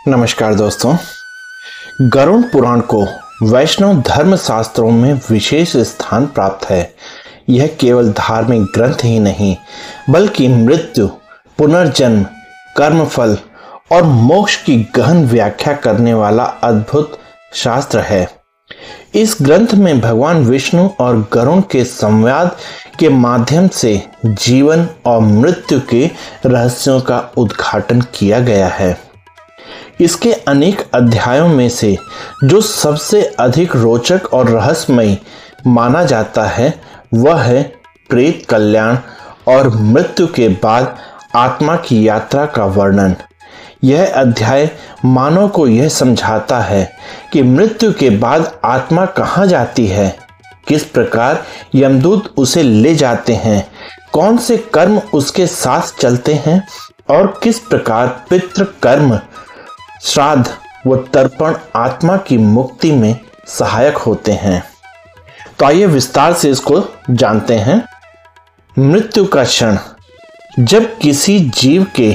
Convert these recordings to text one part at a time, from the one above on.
नमस्कार दोस्तों। गरुड़ पुराण को वैष्णव धर्म शास्त्रों में विशेष स्थान प्राप्त है। यह केवल धार्मिक ग्रंथ ही नहीं बल्कि मृत्यु, पुनर्जन्म, कर्मफल और मोक्ष की गहन व्याख्या करने वाला अद्भुत शास्त्र है। इस ग्रंथ में भगवान विष्णु और गरुड़ के संवाद के माध्यम से जीवन और मृत्यु के रहस्यों का उद्घाटन किया गया है। इसके अनेक अध्यायों में से जो सबसे अधिक रोचक और रहस्यमय माना जाता है वह है प्रेत कल्याण और मृत्यु के बाद आत्मा की यात्रा का वर्णन। यह अध्याय मानव को यह समझाता है कि मृत्यु के बाद आत्मा कहाँ जाती है, किस प्रकार यमदूत उसे ले जाते हैं, कौन से कर्म उसके साथ चलते हैं और किस प्रकार पितृ कर्म, श्राद्ध व तर्पण आत्मा की मुक्ति में सहायक होते हैं। तो आइए विस्तार से इसको जानते हैं। मृत्यु का क्षण। जब किसी जीव के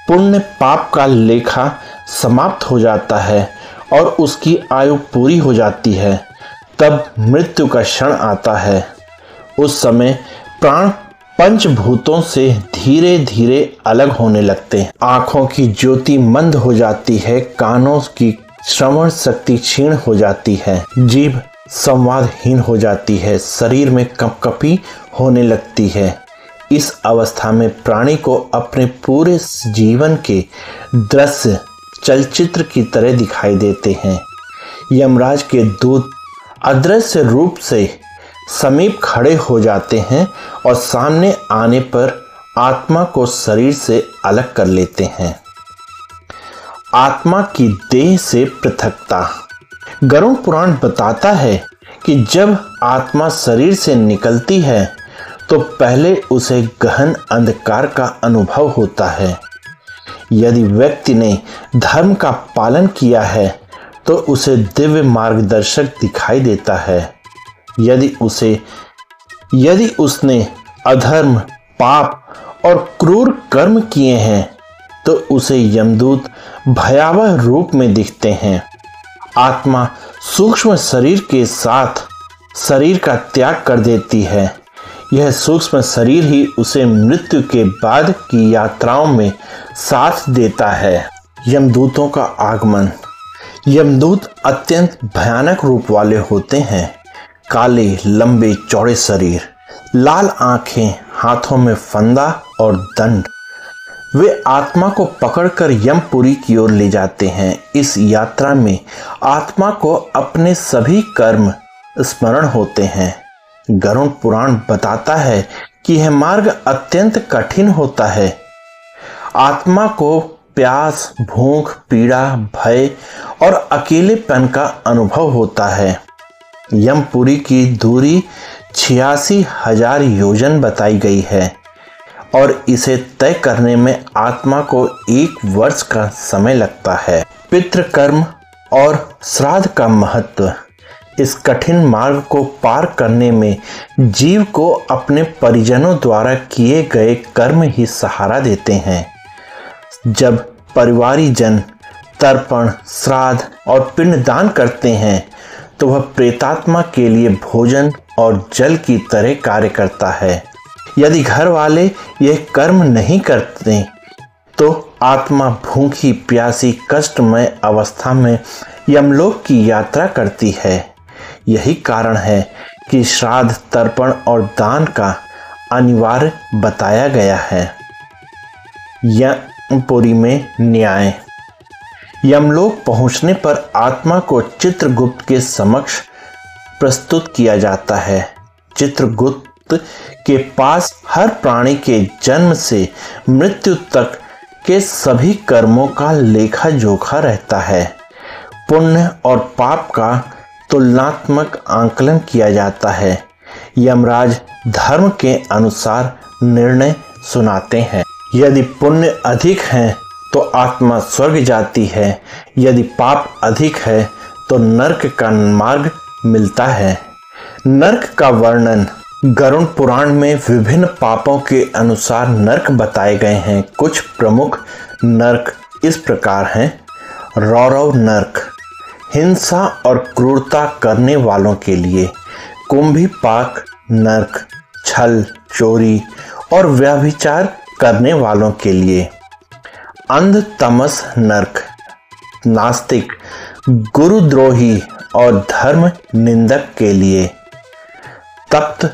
पुण्य पाप का लेखा समाप्त हो जाता है और उसकी आयु पूरी हो जाती है, तब मृत्यु का क्षण आता है। उस समय प्राण पंचभूतों से धीरे धीरे अलग होने लगते हैं। आंखों की ज्योति मंद हो जाती है, कानों की श्रवण शक्ति क्षीण हो जाती है, जीभ संवादहीन हो जाती है, शरीर में कंपकपी होने लगती है। इस अवस्था में प्राणी को अपने पूरे जीवन के दृश्य चलचित्र की तरह दिखाई देते हैं। यमराज के दूत अदृश्य रूप से समीप खड़े हो जाते हैं और सामने आने पर आत्मा को शरीर से अलग कर लेते हैं। आत्मा की देह से पृथकता। गरुड़ पुराण बताता है कि जब आत्मा शरीर से निकलती है तो पहले उसे गहन अंधकार का अनुभव होता है। यदि व्यक्ति ने धर्म का पालन किया है तो उसे दिव्य मार्गदर्शक दिखाई देता है। यदि उसने अधर्म, पाप और क्रूर कर्म किए हैं तो उसे यमदूत भयावह रूप में दिखते हैं। आत्मा सूक्ष्म शरीर के साथ शरीर का त्याग कर देती है। यह सूक्ष्म शरीर ही उसे मृत्यु के बाद की यात्राओं में साथ देता है। यमदूतों का आगमन। यमदूत अत्यंत भयानक रूप वाले होते हैं। काले लंबे चौड़े शरीर, लाल आंखें, हाथों में फंदा और दंड। वे आत्मा को पकड़कर यमपुरी की ओर ले जाते हैं। इस यात्रा में आत्मा को अपने सभी कर्म स्मरण होते हैं। गरुड़ पुराण बताता है कि यह मार्ग अत्यंत कठिन होता है। आत्मा को प्यास, भूख, पीड़ा, भय और अकेलेपन का अनुभव होता है। यमपुरी की दूरी 86,000 योजन बताई गई है और इसे तय करने में आत्मा को 1 वर्ष का समय लगता है। पितृकर्म और श्राद्ध का महत्व। इस कठिन मार्ग को पार करने में जीव को अपने परिजनों द्वारा किए गए कर्म ही सहारा देते हैं। जब परिवारीजन तर्पण, श्राद्ध और पिंडदान करते हैं तो वह प्रेतात्मा के लिए भोजन और जल की तरह कार्य करता है। यदि घर वाले यह कर्म नहीं करते तो आत्मा भूखी प्यासी कष्टमय अवस्था में यमलोक की यात्रा करती है। यही कारण है कि श्राद्ध, तर्पण और दान का अनिवार्य बताया गया है। यमपुरी में न्याय। यमलोक पहुंचने पर आत्मा को चित्रगुप्त के समक्ष प्रस्तुत किया जाता है। चित्रगुप्त के पास हर प्राणी के जन्म से मृत्यु तक के सभी कर्मों का लेखा जोखा रहता है। पुण्य और पाप का तुलनात्मक आंकलन किया जाता है। यमराज धर्म के अनुसार निर्णय सुनाते हैं। यदि पुण्य अधिक है तो आत्मा स्वर्ग जाती है, यदि पाप अधिक है तो नरक का मार्ग मिलता है। नरक का वर्णन। गरुड़ पुराण में विभिन्न पापों के अनुसार नरक बताए गए हैं। कुछ प्रमुख नरक इस प्रकार हैं: रौरव नरक, हिंसा और क्रूरता करने वालों के लिए। कुंभीपाक नरक, छल, चोरी और व्यभिचार करने वालों के लिए। अंध तमस नरक, नास्तिक, गुरुद्रोही और धर्म निंदक के लिए। तप्त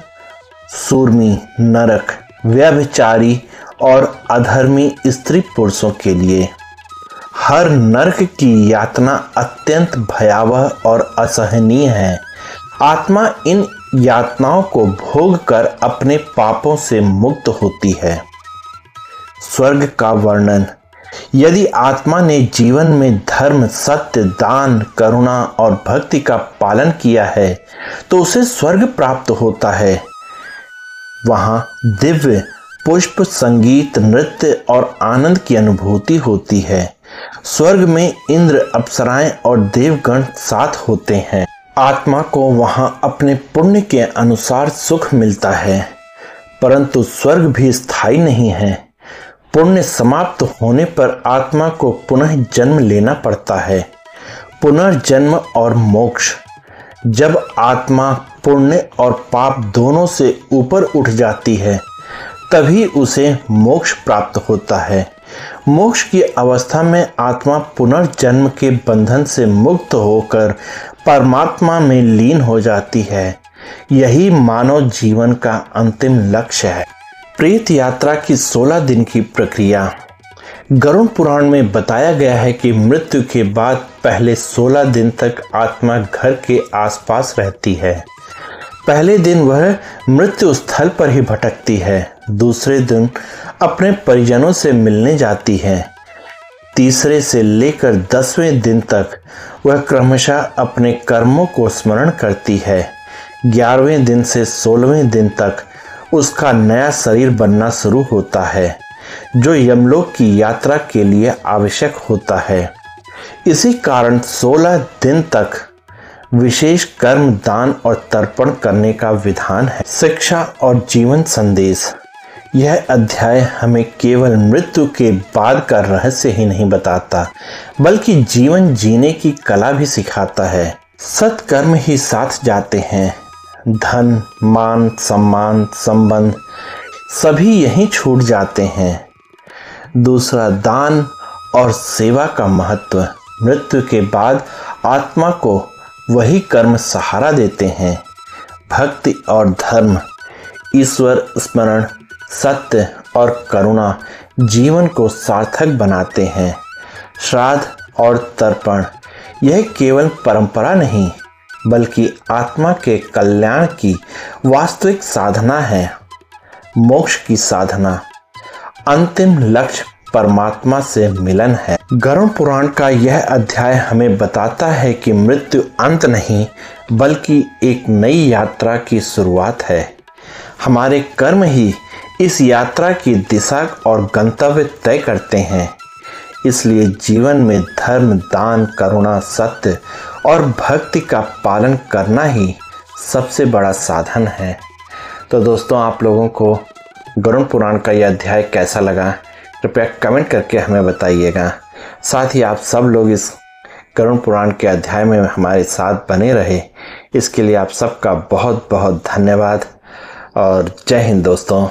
सूर्मी नरक, व्यभिचारी और अधर्मी स्त्री पुरुषों के लिए। हर नरक की यातना अत्यंत भयावह और असहनीय है। आत्मा इन यातनाओं को भोग कर अपने पापों से मुक्त होती है। स्वर्ग का वर्णन। यदि आत्मा ने जीवन में धर्म, सत्य, दान, करुणा और भक्ति का पालन किया है तो उसे स्वर्ग प्राप्त होता है। वहां दिव्य पुष्प, संगीत, नृत्य और आनंद की अनुभूति होती है। स्वर्ग में इंद्र, अप्सराएं और देवगण साथ होते हैं। आत्मा को वहां अपने पुण्य के अनुसार सुख मिलता है, परंतु स्वर्ग भी स्थायी नहीं है। पुण्य समाप्त होने पर आत्मा को पुनः जन्म लेना पड़ता है। पुनर्जन्म और मोक्ष। जब आत्मा पुण्य और पाप दोनों से ऊपर उठ जाती है तभी उसे मोक्ष प्राप्त होता है। मोक्ष की अवस्था में आत्मा पुनर्जन्म के बंधन से मुक्त होकर परमात्मा में लीन हो जाती है। यही मानव जीवन का अंतिम लक्ष्य है। प्रेत यात्रा की 16 दिन की प्रक्रिया। गरुड़ पुराण में बताया गया है कि मृत्यु के बाद पहले 16 दिन तक आत्मा घर के आसपास रहती है। पहले दिन वह मृत्यु स्थल पर ही भटकती है, दूसरे दिन अपने परिजनों से मिलने जाती है, तीसरे से लेकर 10वें दिन तक वह क्रमशः अपने कर्मों को स्मरण करती है। 11वें दिन से 16वें दिन तक उसका नया शरीर बनना शुरू होता है जो यमलोक की यात्रा के लिए आवश्यक होता है। इसी कारण 16 दिन तक विशेष कर्म, दान और तर्पण करने का विधान है। शिक्षा और जीवन संदेश। यह अध्याय हमें केवल मृत्यु के बाद का रहस्य ही नहीं बताता, बल्कि जीवन जीने की कला भी सिखाता है। सत्कर्म ही साथ जाते हैं। धन, मान, सम्मान, संबंध सभी यहीं छूट जाते हैं। दूसरा, दान और सेवा का महत्व। मृत्यु के बाद आत्मा को वही कर्म सहारा देते हैं। भक्ति और धर्म, ईश्वर स्मरण, सत्य और करुणा जीवन को सार्थक बनाते हैं। श्राद्ध और तर्पण, यह केवल परंपरा नहीं बल्कि आत्मा के कल्याण की वास्तविक साधना है। मोक्ष की साधना, अंतिम लक्ष्य परमात्मा से मिलन है। गरुड़ पुराण का यह अध्याय हमें बताता है कि मृत्यु अंत नहीं बल्कि एक नई यात्रा की शुरुआत है। हमारे कर्म ही इस यात्रा की दिशा और गंतव्य तय करते हैं। इसलिए जीवन में धर्म, दान, करुणा, सत्य और भक्ति का पालन करना ही सबसे बड़ा साधन है। तो दोस्तों, आप लोगों को गरुड़ पुराण का यह अध्याय कैसा लगा कृपया कमेंट करके हमें बताइएगा। साथ ही आप सब लोग इस गरुड़ पुराण के अध्याय में हमारे साथ बने रहे, इसके लिए आप सबका बहुत बहुत धन्यवाद और जय हिंद दोस्तों।